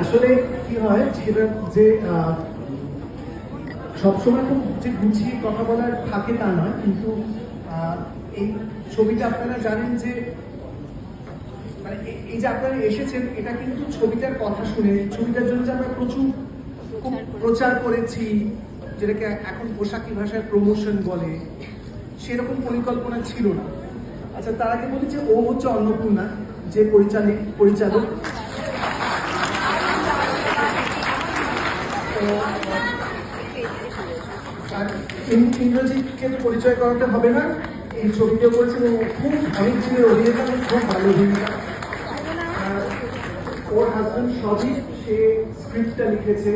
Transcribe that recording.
আসলে কি হয় সেটা যে সবসময় খুব যে গুছিয়ে কথা বলার থাকে তা নয়, কিন্তু এই ছবিটা আপনারা জানেন যে মানে এই যে আপনারা এসেছেন এটা কিন্তু ছবিটার কথা শুনে, ছবিটার জন্য যে আমরা প্রচুর খুব প্রচার করেছি, যেটাকে এখন পোশাকি ভাষায় প্রমোশন বলে, সেরকম পরিকল্পনা ছিল না। আচ্ছা, তার আগে বলি যে ও হচ্ছে অন্নপূর্ণা, যে পরিচালক। আর ইন্দ্রজিৎকে পরিচয় করাতে হবে না, এই ছবিটা করেছেন ও, খুব অনেক দিনের অভিনেতা, খুব ভালো অভিনেতা। ওর হাজবেন্ড সবই, সে স্ক্রিপ্টটা লিখেছে।